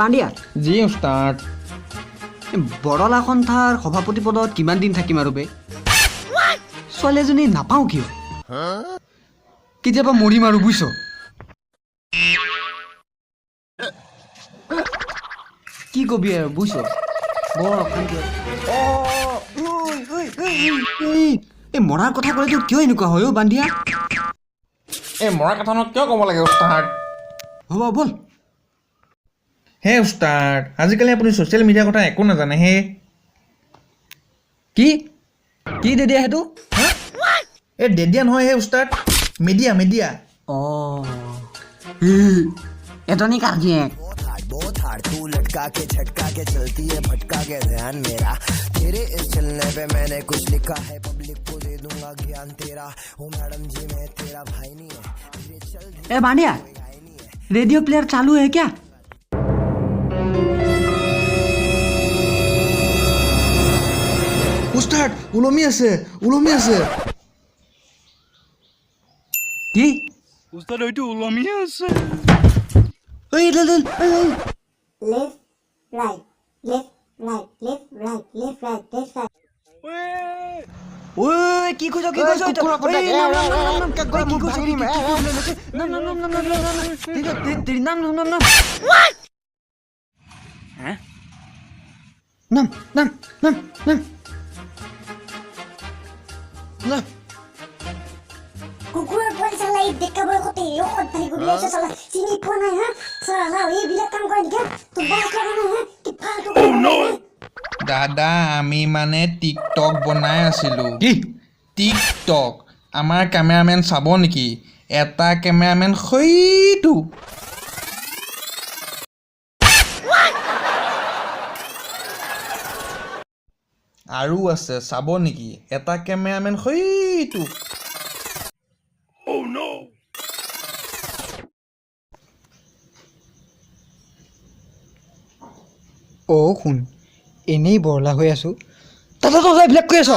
বান্দিয়া G উস্তাদ বৰলা সন্থাৰ সভাপতি পদত কিমান দিন থাকিম আৰু বে ছোৱালী এজনী নাপাওঁ কিয় কেতিয়াবা মৰিম আৰু বুজিছ কি কবি আৰু বুজিছ বৰ অশান্তি এই মৰাৰ কথা ক'লেতো কিয় এনেকুৱা হয় অ' বান্দিয়া এই মৰা কথানো কিয় ক'ব লাগে উস্তাদ হ'ব ব'ল হে উস্তাদ আজিকালি আপুনি ছ'চিয়েল মিডিয়াৰ কথা একো নাজানে হে কি কি দিয়া সেইটো এই ডেডিয়া নহয় হে উস্তাদ মিডিয়া অঁ এজনী কাজিয়েক बहुत हार्ड तू लटका के झटका के चलती है भटका के ध्यान मेरा तेरे इस चलने पे मैंने कुछ लिखा है पब्लिक को दे दूंगा ज्ञान तेरा ओ मैडम जी मैं तेरा भाई नहीं है धीरे चल ए बांडिया रेडियो प्लेयर चालू है क्या উস্তাদ ওলমি আছে কি উস্তাদ ওইটো ওলমিয়ে আছে এই left, right, left, right, left, right, left, right, left, right. ওই কি কইছ কুকুৰা কটা, কুকুৰৰ পোৱালি চালা এই ডেকা বয়সতে ঔষধ ধাৰি কৰি আছে চালা চিনি পোৱা নাই হা চালা এইবিলাক কাম কৰে নেকি তোৰ বাছ লগা নাই হা কি ফালতু দাদা আমি মানে টিকটক বনাই আছিলোঁ কি টিকটক আমাৰ কেমেৰামেন চাব নেকি এটা কেমেৰামেন সেইটো আৰু আছে চাব নেকি এটা কেমেৰামেন সেইটো অ' শুন এনেই বৰলা হৈ আছো তাতে তই এইবিলাক কৈ আছ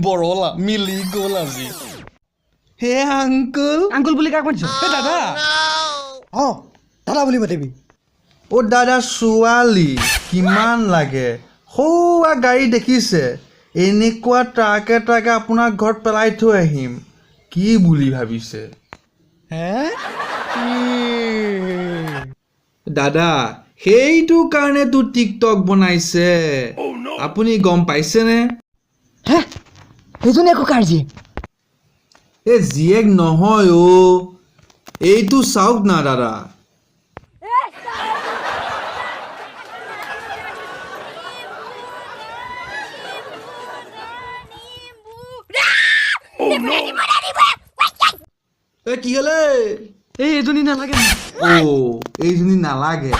বৰলা মিলি গ'ল আজি হে আংকুল আংকুল বুলি কাক মাতিছ হে দাদা অঁ দাদা বুলি মাতিবি অ' দাদা ছোৱালী কিমান লাগে সৌৱা গাড়ী দেখিছে এনেকুৱা ট্ৰাকে আপোনাৰ ঘৰত পেলাই থৈ আহিম কি বুলি ভাবিছে হে দাদা সেইটো কাৰণেতো টিকটক বনাইছে আপুনি গম পাইছেনে হে সেইজনী একো কাৰ্জি এই জীয়েক নহয় অ' এইটো চাওক না দাদা কি হ'লে এই এজনী নালাগে অ' এইজনী নালাগে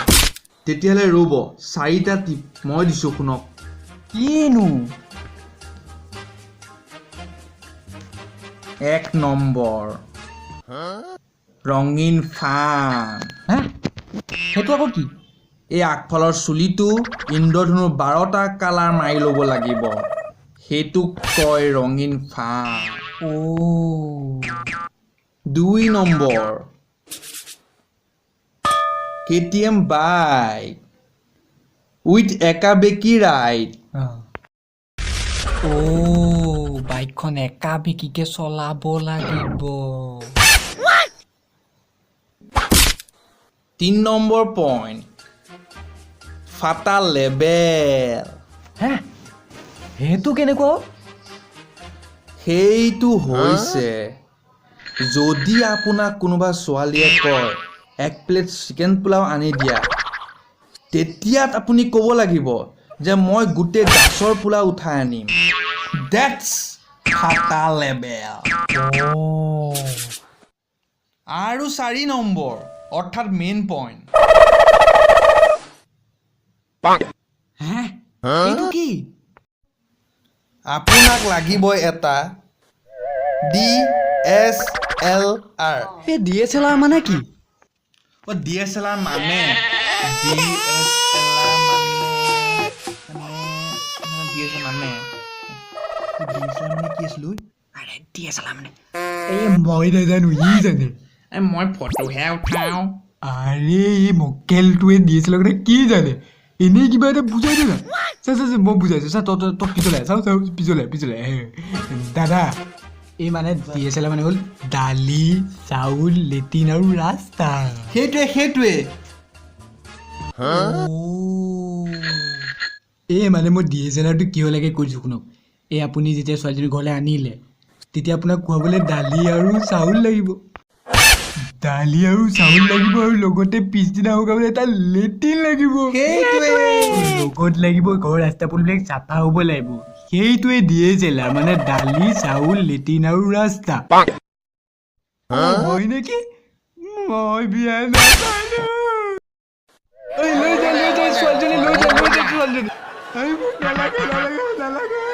তেতিয়াহ'লে ৰ'ব 4টা টিপ মই দিছোঁ শুনক কিনো 1 নম্বৰ ৰঙীন ফান হে সেইটো আকৌ কি এই আগফালৰ চুলিটো ইন্দ্ৰধনুৰ 12টা কালাৰ মাৰি ল'ব লাগিব সেইটোক কয় ৰঙীন ফান অ' 2 নম্বৰ KTM বাইক উইথ একাবেকি ৰাইড অ' বাইকখন একা বেকিকে চলাব লাগিব 3 নম্বৰ পইণ্ট ফাটা লেবেল হে সেইটো কেনেকুৱা সেইটো হৈছে যদি আপোনাক কোনোবা ছোৱালীয়ে কয় 1 প্লেট চিকেন পোলাও আনি দিয়া তেতিয়াত আপুনি ক'ব লাগিব যে মই গোটেই গাছৰ পোলাও উঠাই আনিম ডেটছ ফাটা লেবেল আৰু 4 নম্বৰ অৰ্থাৎ মেইন পইণ্ট হে এইটো কি আপোনাক লাগিব এটা DSLR এই DSLR মানে কি DSLR মানে DSLR মানে কি আছিলোঁ আৰে DSLR মানে এই মই নাজানো ই জানে মই ফটোহে উঠাওঁ আৰে এই মক্কেলটোৱে DSLR কথা কি জানে এনেই কিবা এটা বুজাই দে না চা মই বুজাইছোঁ চা তই পিছলে চাওঁ পিছলে দাদা এই মানে DSLR মানে হ'ল দালি চাউল লেট্ৰিন আৰু ৰাস্তা সেইটোৱে এই মানে মই DSLRটো কিয় লাগে কৈছোঁ শুনক এই আপুনি যেতিয়া ছোৱালীজনী ঘৰলৈ আনিলে তেতিয়া আপোনাক খুৱাবলৈ দালি আৰু চাউল লাগিব আৰু লগতে পিছদিনা শুকাবলৈ এটা লেট্ৰিন লাগিব লগত লাগিব ঘৰৰ ৰাস্তা পদূলিবিলাক চাফা হ'ব লাগিব সেইটোৱে DSLR মানে দালি চাউল লেট্ৰিন আৰু ৰাস্তা হয় নেকি মই বিয়া নাপালো লৈ যা ছোৱালীজনী লৈ যা ছোৱালীজনী নালাগে